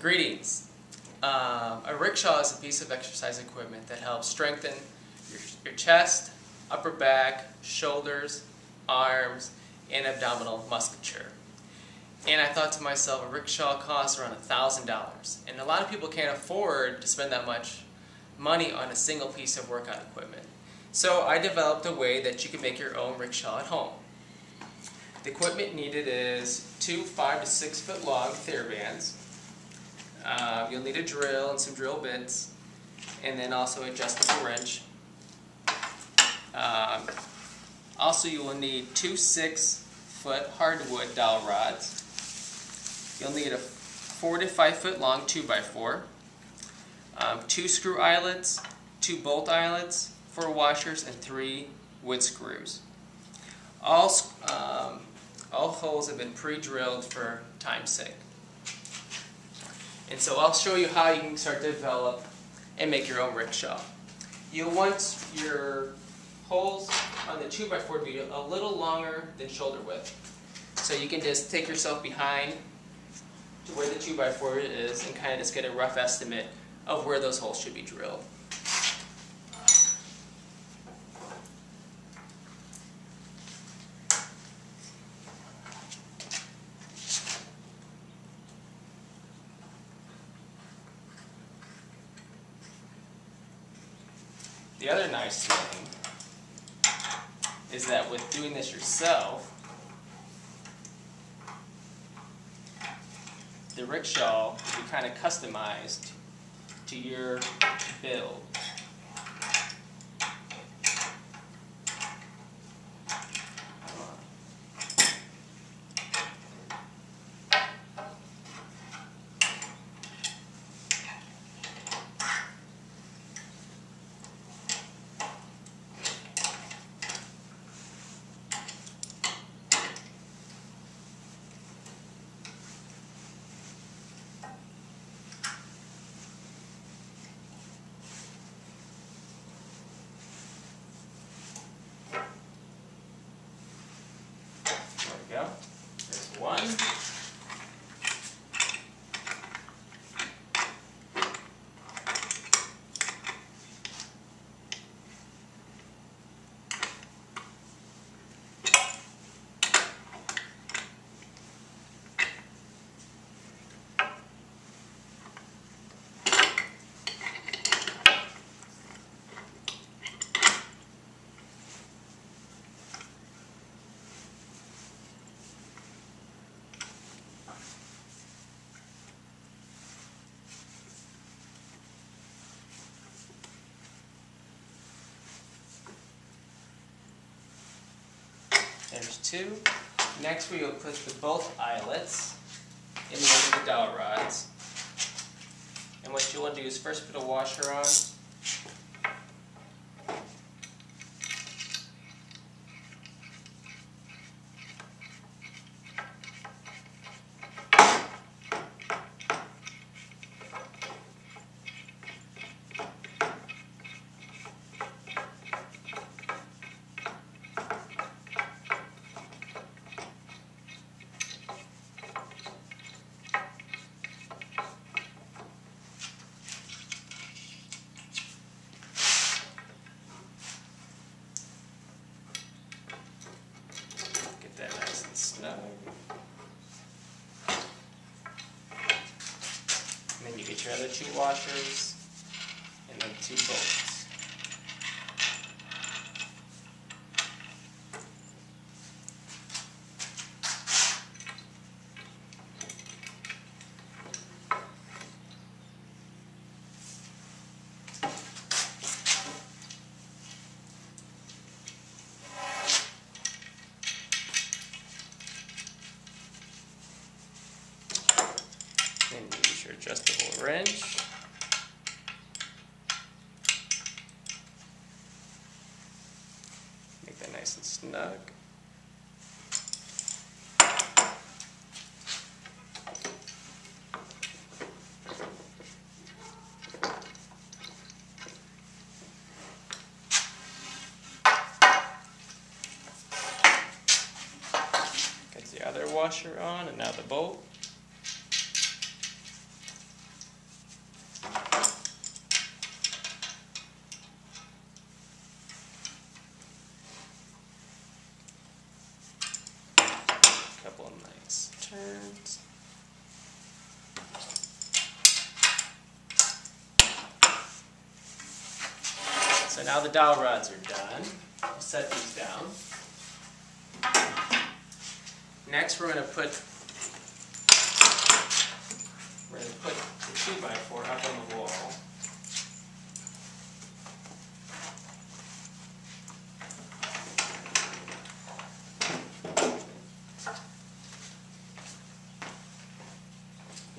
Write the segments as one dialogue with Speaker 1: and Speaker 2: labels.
Speaker 1: Greetings. A rickshaw is a piece of exercise equipment that helps strengthen your chest, upper back, shoulders, arms, and abdominal musculature. And I thought to myself, a rickshaw costs around $1,000, and a lot of people can't afford to spend that much money on a single piece of workout equipment. So I developed a way that you can make your own rickshaw at home. The equipment needed is two 5 to 6 foot long TheraBands. You'll need a drill and some drill bits, and then also an adjustable wrench. Also, you will need two 6 foot hardwood dowel rods. You'll need a 4 to 5 foot long 2x4, 2 screw eyelets, 2 bolt eyelets, 4 washers, and 3 wood screws. All holes have been pre-drilled for time's sake. And so I'll show you how you can start to develop and make your own rickshaw. You'll want your holes on the 2x4 to be a little longer than shoulder width. So you can just take yourself behind to where the 2x4 is and kind of just get a rough estimate of where those holes should be drilled. The other nice thing is that with doing this yourself, the rickshaw will be kind of customized to your build. Go. There's one. There's two. Next we will put the bolt eyelets in the end of the dowel rods. And what you want to do is first put a washer on. Snug. And then you get your other 2 washers and then 2 bolts. And use your adjustable wrench. Make that nice and snug. Get the other washer on, and now the bolt. turns. So now the dowel rods are done. I'll set these down. Next we're going to put the 2x4 up on the wall.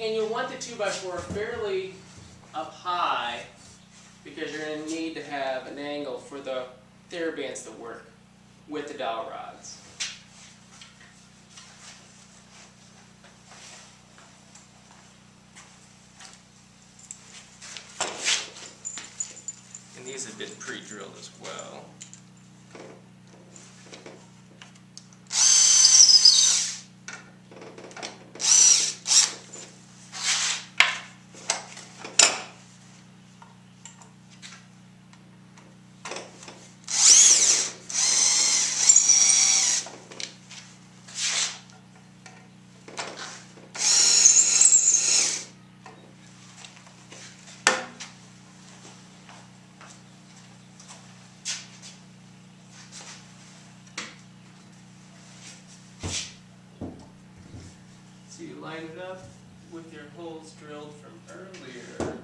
Speaker 1: And you'll want the 2x4 fairly up high because you're going to need to have an angle for the TheraBands to work with the dowel rods. And these have been pre-drilled as well. So you line it up with your holes drilled from earlier.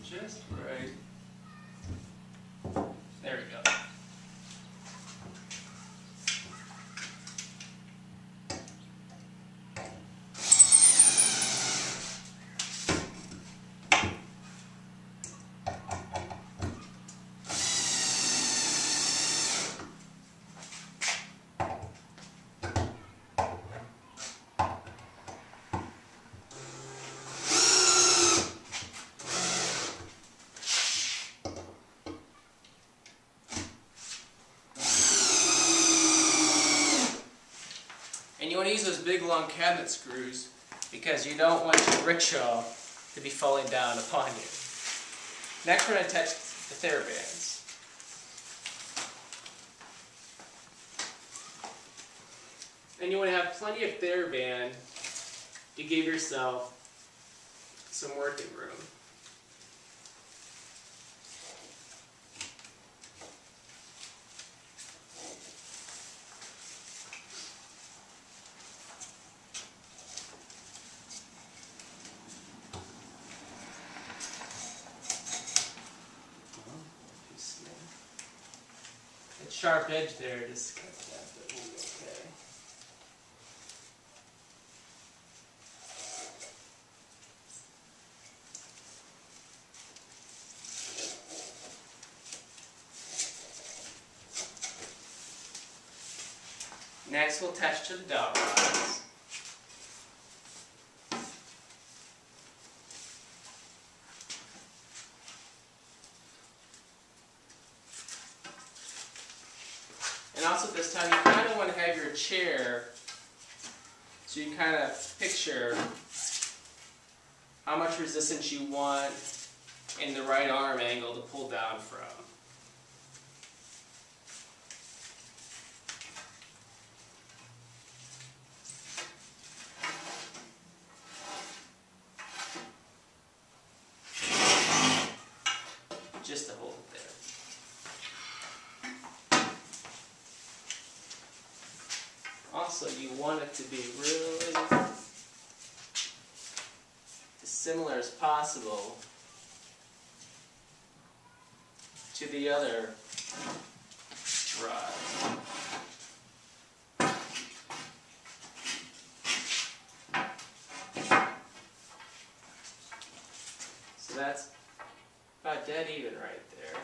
Speaker 1: Just right. There we go. And you want to use those big long cabinet screws because you don't want your rickshaw to be falling down upon you. Next we're going to attach the TheraBands. And you want to have plenty of TheraBand to give yourself some working room. That sharp edge there just cuts that, but we'll be okay. Next we'll attach to the dowel rods. And also this time you kind of want to have your chair so you kind of picture how much resistance you want in the right arm angle to pull down from. Just to hold it there. Also, you want it to be really similar as possible to the other rod. So that's about dead even right there.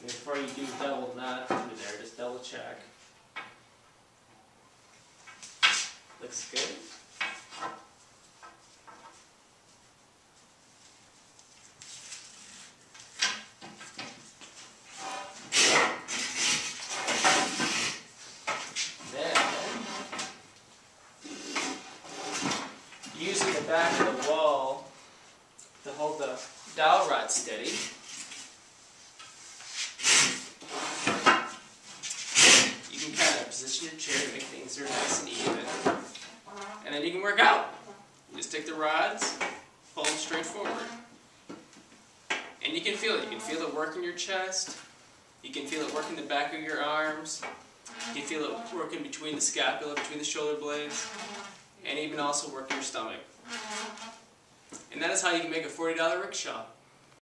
Speaker 1: And before you do double knot through there, just double check. Looks good. Using the back of the wall to hold the dowel rod steady. You can kind of position your chair to make things sort of nice and even. And then you can work out. You just take the rods, pull them straight forward. And you can feel it. You can feel it work in your chest. You can feel it work in the back of your arms. You can feel it working between the scapula, between the shoulder blades. And even also work in your stomach. And that is how you can make a $40 rickshaw.